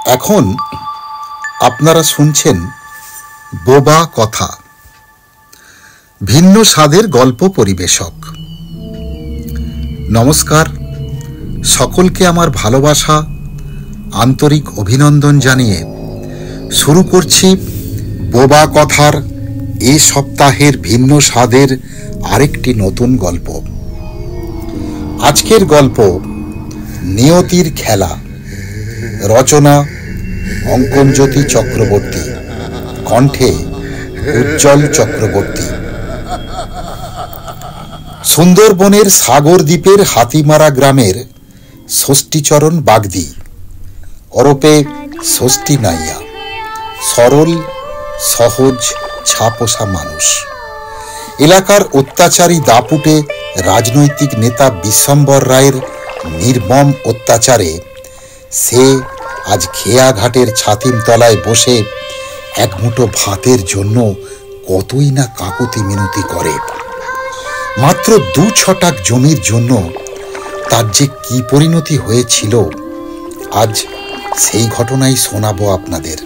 এখন আপনারা শুনছেন বোবা কথা, ভিন্ন স্বাদের গল্প পরিবেশক। নমস্কার, সকলকে আমার ভালোবাসা, আন্তরিক অভিনন্দন জানিয়ে শুরু করছি বোবা কথার এই সপ্তাহের ভিন্ন স্বাদের আরেকটি নতুন গল্প। আজকের গল্প নিয়তির খেলা, রচনা অঙ্কনজ্যোতি চক্রবর্তী, কণ্ঠে উজ্জ্বল চক্রবর্তী। সুন্দরবনের সাগর দ্বীপের হাতিমারা গ্রামের ষষ্ঠীচরণ বাগদি ওরফে ষষ্ঠী নাইয়া সরল সহজ ছাপোষা মানুষ। এলাকার অত্যাচারী দাপুটে রাজনৈতিক নেতা বিশ্বম্বর রায়ের নির্মম অত্যাচারে সে আজ খেয়াঘাটের ছাতিমতলায় বসে এক মুঠো ভাতের জন্য কতই না কাকুতি মিনতি করে। মাত্র 2 ছটাক জমির জন্য তার যে কি পরিণতি হয়েছিল, আজ সেই ঘটনাই শোনাবো আপনাদের।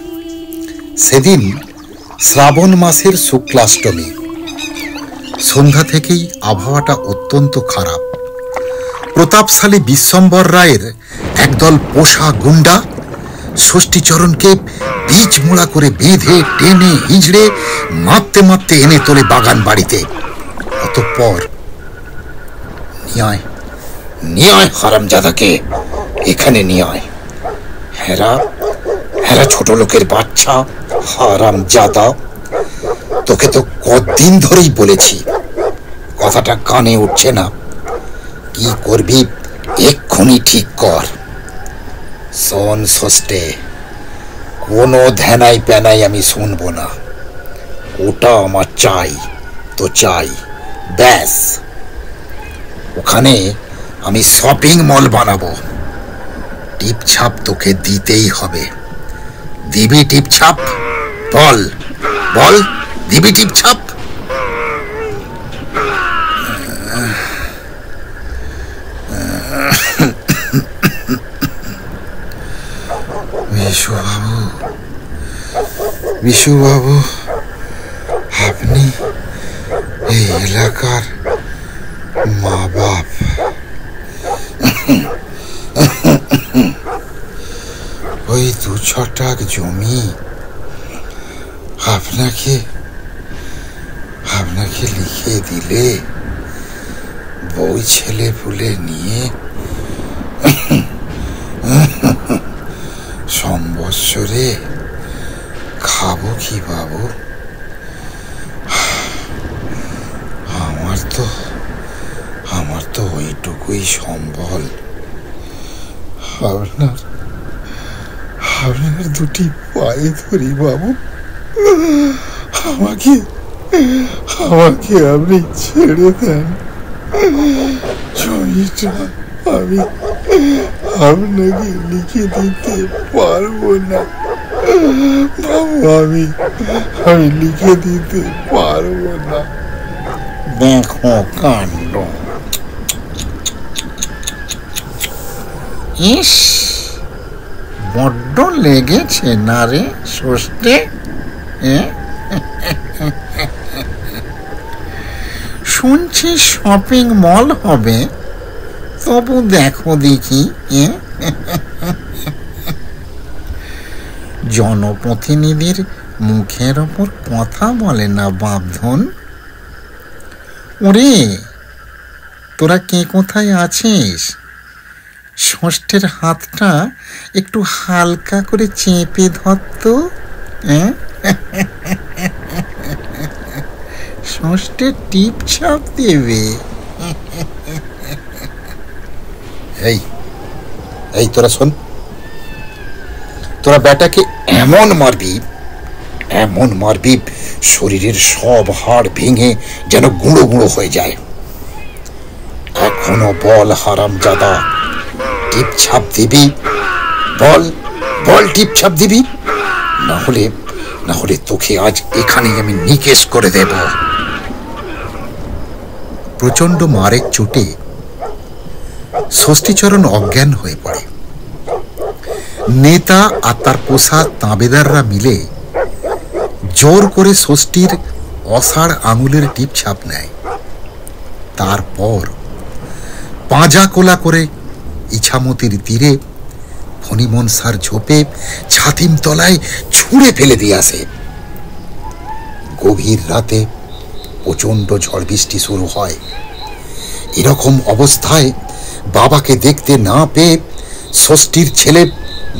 সেদিন শ্রাবণ মাসের শুক্লাষ্টমী, সন্ধ্যা থেকেই আবহাওয়াটা অত্যন্ত খারাপ। প্রতাপশালী বিশ্বম্বর রায়ের একদল পোষা গুন্ডা ষষ্ঠীচরণকে বীজ মোড়া করে বেঁধে টেনে হিঁচড়ে মারতে মারতে এনে তোলে বাগান বাড়িতে। অতঃপর নিয়ে আয় হারামজাদাকে, এখানে নিয়ে আয়। হেরা ছোট লোকের বাচ্চা হারামজাদা, তোকে তো কতদিন ধরেই বলেছি, কথাটা কানে উঠছে না। কি করবি এক্ষুনি ঠিক কর। শোন ষষ্ঠে, কোনো ধ্যানাই প্যানাই আমি শুনবো না। ওটা আমার চাই তো চাই, ব্যাস। ওখানে আমি শপিং মল বানাবো। টিপছাপ তোকে দিতেই হবে। দিবি টিপছাপ? বল বল, দিবি টিপছাপ? বিশুবাবু, আপনি এই এলাকার মা বাপ। ওই 2 ছটাক জমি আপনাকে লিখে দিলে বউ ছেলে পুলে নিয়ে সম্বৎসরে খাবো কি বাবু? আমার তো ওইটুকুই সম্বল। আপনার 2টি পায়ে ধরি বাবু, আমাকে আপনি ছেড়ে দেন। জমিটা আমি আপনাকে লিখে দিতে পারবো না বাবু, আমি লিখে দিতে পারবো না। দেখো কাণ্ড। ইস, বড্ড লেগেছে না রে ষষ্ঠে? শুনছি শপিং মল হবে, তবু দেখো দেখি। জনপ্রতিনিধির মুখের ওপর কথা বলে না বাপধন। ওরে, তোরা কে কোথায় আছিস? ষষ্ঠের হাতটা একটু হালকা করে চেপে ধরতো। ষষ্ঠের টিপ ছাপ দেবে। এই তোরা শোন, তোরা বেটাকে এমন মারবি শরীরের সব হাড় ভেঙে যেন গুঁড়ো গুঁড়ো হয়ে যায়। এখনো বল হারামজাদা, টিপ ছাপ দিবি? বল টিপ ছাপ দিবি? না হলে তোকে আজ এখানেই আমি নিকেশ করে দেব। প্রচন্ড মারের চোটে ষষ্ঠীচরণ অজ্ঞান হয়ে পড়ে। নেতা আর তার পোষা তাঁবেদাররা মিলে জোর করে ষষ্ঠীর অষাঢ় আঙুলের টিপ ছাপ নেয়। তারপর পাঁজা কোলা করে ইছামতির তীরে ফণিমনসার ঝোপে ছাতিম তলায় ছুঁড়ে ফেলে দিয়ে আসে। গভীর রাতে প্রচণ্ড ঝড় বৃষ্টি শুরু হয়। এরকম অবস্থায় বাবাকে দেখতে না পেয়ে ষষ্ঠীর ছেলে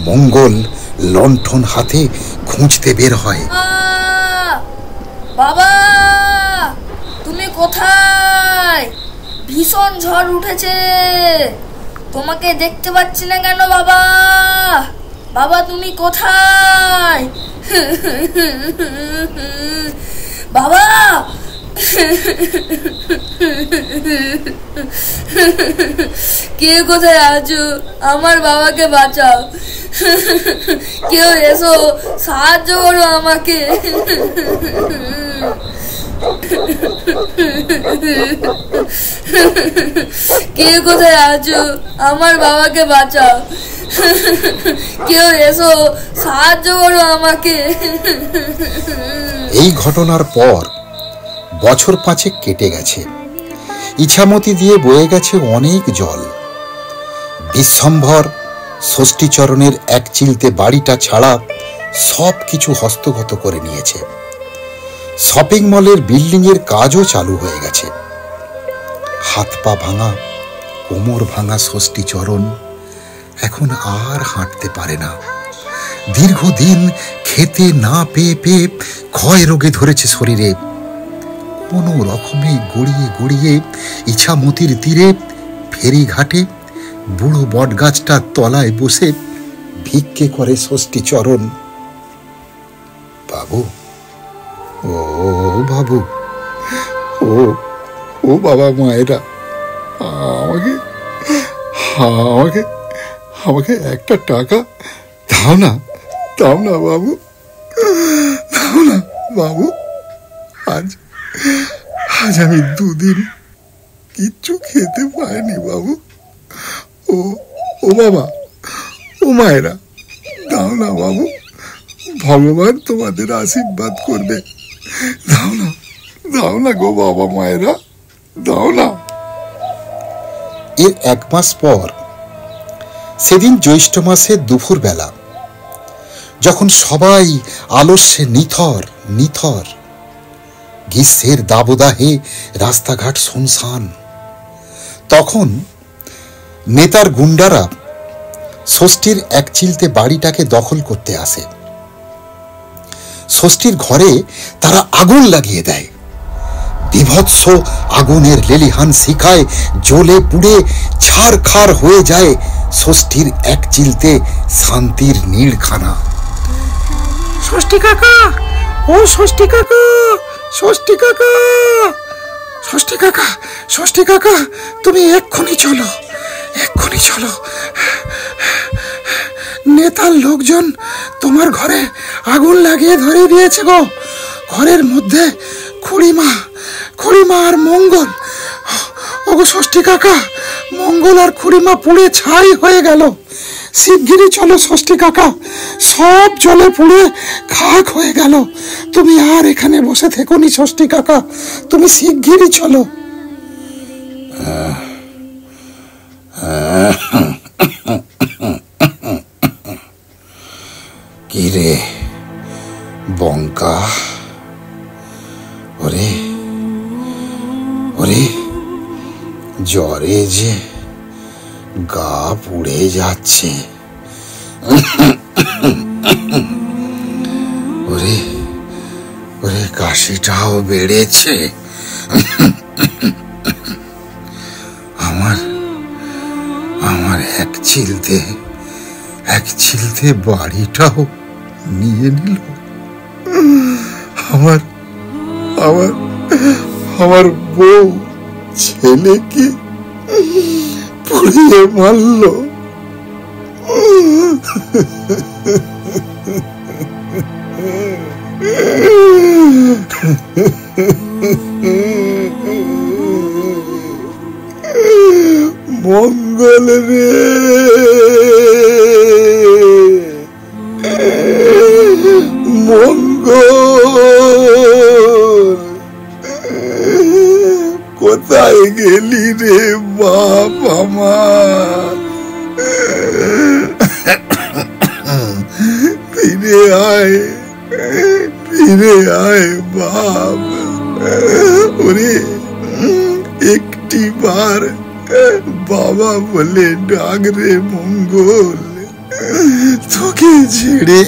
মঙ্গল লণ্ঠন হাতে খুঁজতে বের হয়। বাবা, তুমি কোথায়? ভীষণ ঝড় উঠেছে, তোমাকে দেখতে পাচ্ছি না কেন বাবা? বাবা তুমি কোথায়? বাবা, কে কোথায় আছো? আমার বাবাকে বাঁচাও, কেউ এসো, সাহায্য করো আমাকে। কে কোথায় আছো? আমার বাবাকে বাঁচাও, কেউ এসো, সাহায্য করো আমাকে। এই ঘটনার পর বছর 5 কেটে গেছে। ইছামতি দিয়ে বয়ে গেছে অনেক জল। বিশ্বম্ভর ষষ্ঠীচরণের এক চিলতে বাড়িটা ছাড়া সব কিছু হস্তগত করে নিয়েছে। শপিং মলের বিল্ডিং এর কাজও চালু হয়ে গেছে। হাত পা ভাঙা, কোমর ভাঙা ষষ্ঠীচরণ এখন আর হাঁটতে পারে না। দীর্ঘদিন খেতে না পেয়ে পেয়ে ক্ষয় রোগে ধরেছে শরীরে। কোনো রকমে গড়িয়ে গড়িয়ে ইছামতির তীরে ফেরিঘাটে বুড়ো বটগাছটার তলায় বসে ভিক্ষে করে ষষ্ঠীচরণ। বাবু, ও বাবু, ও ও বাবা মায়েরা, আমাকে আমাকে আমাকে একটা টাকা দাও না, দাও না বাবু, দাও না বাবু। আজ আমি 2 দিন কিচ্ছু খেতে পাইনি বাবু। ও বাবা, ও মায়েরা, দাও না বাবু, ভগবান তোমাদের আশীর্বাদ করবে। দাও না, দাও না গো বাবা মায়েরা, দাও না। এর 1 মাস পর সেদিন জ্যৈষ্ঠ মাসের দুপুর বেলা, যখন সবাই আলস্যে নিথর নিথর, গ্রীষ্মের দাবদাহে রাস্তাঘাট শুনশান, তখন নেতার গুন্ডারা ষষ্ঠীর এক চিলতে বাড়িটাকে দখল করতে আসে। ষষ্ঠীর ঘরে তারা আগুন লাগিয়ে দেয়। বিভৎস আগুনের লেলিহান শিখায় জ্বলে পুড়ে ছারখার হয়ে যায় ষষ্ঠীর এক চিলতে শান্তির নীড়খানা। ষষ্ঠী কাকা, ও ষষ্ঠী কাকা, ষষ্ঠী কাকা, ষষ্ঠী কাকা, ষষ্ঠী কাকা, তুমি এক্ষুনি চলো, এক্ষুনি চলো। নেতার লোকজন তোমার ঘরে আগুন লাগিয়ে ধরে দিয়েছে গো। ঘরের মধ্যে খুড়িমা আর মঙ্গল। ওগো ষষ্ঠী কাকা, মঙ্গল আর খুড়িমা পুড়ে ছাই হয়ে গেল। শিগগিরই চলো ষষ্ঠী কাকা, সব জলে পুড়ে খাক হয়ে গেল। তুমি আর এখানে বসে থেকো নি ষষ্ঠী কাকা, তুমি শিগগিরই চলো। কি রে বঙ্কা, ওরে ওরে, জ্বরে যে গা পুড়ে যাচ্ছে। ওরে ওরে, কাশিটাও বেড়েছে। আমার এক চিলতে বাড়িটাও নিয়ে নিল। আমার বউ ছেলেকে পুড়িয়ে মারল। মঙ্গল রে, ফিরে আয় বাপ, ওরে একটি বার বাবা বলে ডাক রে মঙ্গল। তোকে ছেড়ে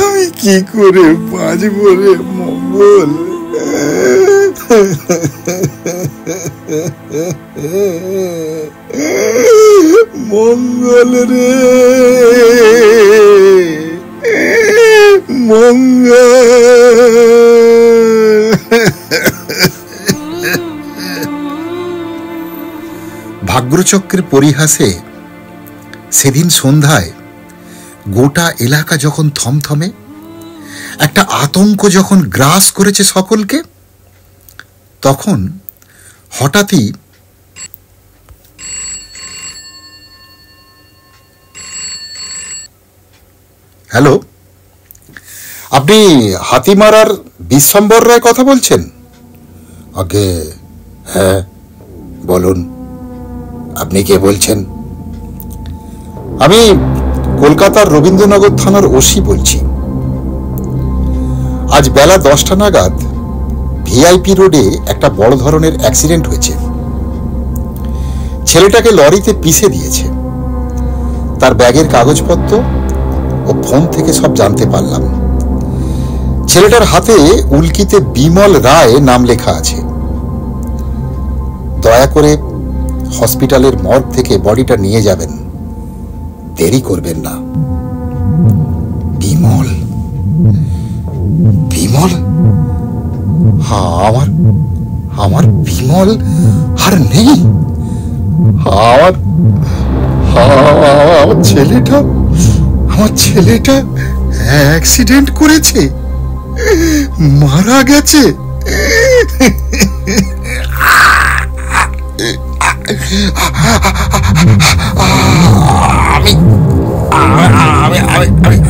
আমি কি করে বাঁচবো রে মঙ্গল? মঙ্গল রে মঙ্গল। ভাগ্যচক্রের পরিহাসে সেদিন সন্ধ্যায় গোটা এলাকা যখন থমথমে, একটা আতঙ্ক যখন গ্রাস করেছে সকলকে, তখন হঠাৎই হ্যালো, আপনি হাতিমারার বিশ্বম্বর রায় কথা বলছেন? আগে হ্যাঁ বলুন, আপনি কে বলছেন? আমি কলকাতার রবীন্দ্রনগর থানার ওসি বলছি। আজ বেলা 10টা নাগাদ ভিআইপি রোডে একটা বড় ধরনের অ্যাক্সিডেন্ট হয়েছে। ছেলেটাকে লরিতে পিষে দিয়েছে। তার ব্যাগের কাগজপত্র ও ফোন থেকে সব জানতে পারলাম। ছেলেটার হাতে উল্কিতে বিমল রায় নাম লেখা আছে। দয়া করে হসপিটালের মর্গ থেকে বডিটা নিয়ে যাবেন, দেরি করবেন না। বিমল বিমল, আমার বিমল আর নেই। আমার ছেলেটা অ্যাক্সিডেন্ট করেছে, মারা গেছে।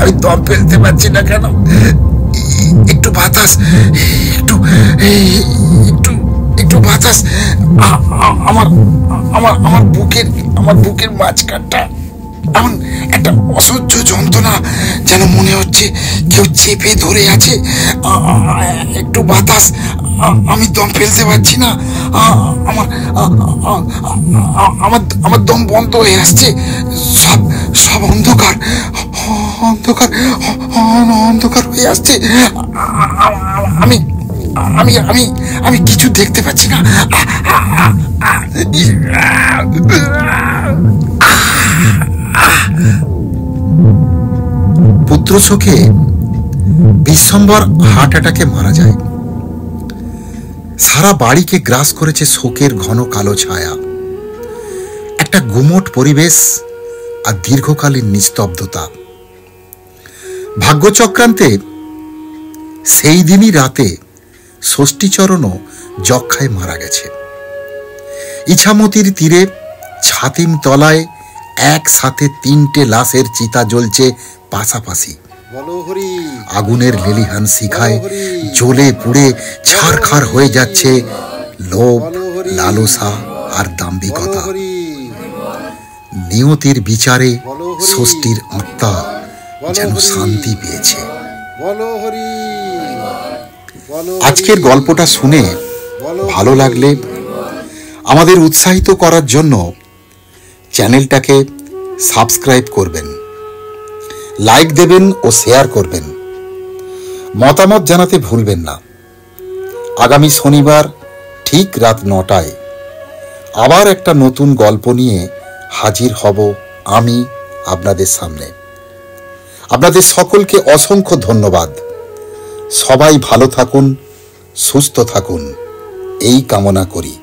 আমি দম ফেলতে পারছি না কেন? একটু বাতাস, একটু বাতাস। আমার বুকের মাঝখানটা এমন একটা অসহ্য যন্ত্রণা, যেন মনে হচ্ছে কেউ চেপে ধরে আছে। একটু বাতাস, আমি দম ফেলতে পারছি না। আমার দম বন্ধ হয়ে আসছে। সব অন্ধকার অন্ধকার অন্ধকার হয়ে আসছে। আমি কিছু দেখতে পাচ্ছি না। পুত্র শোকে বিশ্বম্বর হার্ট অ্যাটাকে মারা যায়। সারা বাড়িকে গ্রাস করেছে শোকের ঘন কালো ছায়া, একটা গুমোট পরিবেশ আর দীর্ঘকালীন নিস্তব্ধতা। ভাগ্যচক্রান্তে সেই দিনই রাতে ষষ্ঠীচরণও যক্ষায় মারা গেছে। ইছামতির তীরে ছাতিম তলায় একসাথে 3টে লাশের চিতা জ্বলছে পাশাপাশি। আগুনের লেলিহান শিখায় জ্বলে পুড়ে ছারখার হয়ে যাচ্ছে লোভ, লালসা আর দাম্ভিকতা। নিয়তির বিচারে ষষ্ঠীর আত্মা যেন শান্তি পেয়েছে। আজকের গল্পটা শুনে ভালো লাগলে আমাদের উৎসাহিত করার জন্য চ্যানেলটাকে সাবস্ক্রাইব করবেন, লাইক দেবেন ও শেয়ার করবেন। মতামত জানাতে ভুলবেন না। আগামী শনিবার ঠিক রাত 9টায় আবার একটা নতুন গল্প নিয়ে হাজির হব আমি আপনাদের সামনে। আপনাদের সকলকে অসংখ্য ধন্যবাদ। সবাই ভালো থাকুন, সুস্থ থাকুন, এই কামনা করি।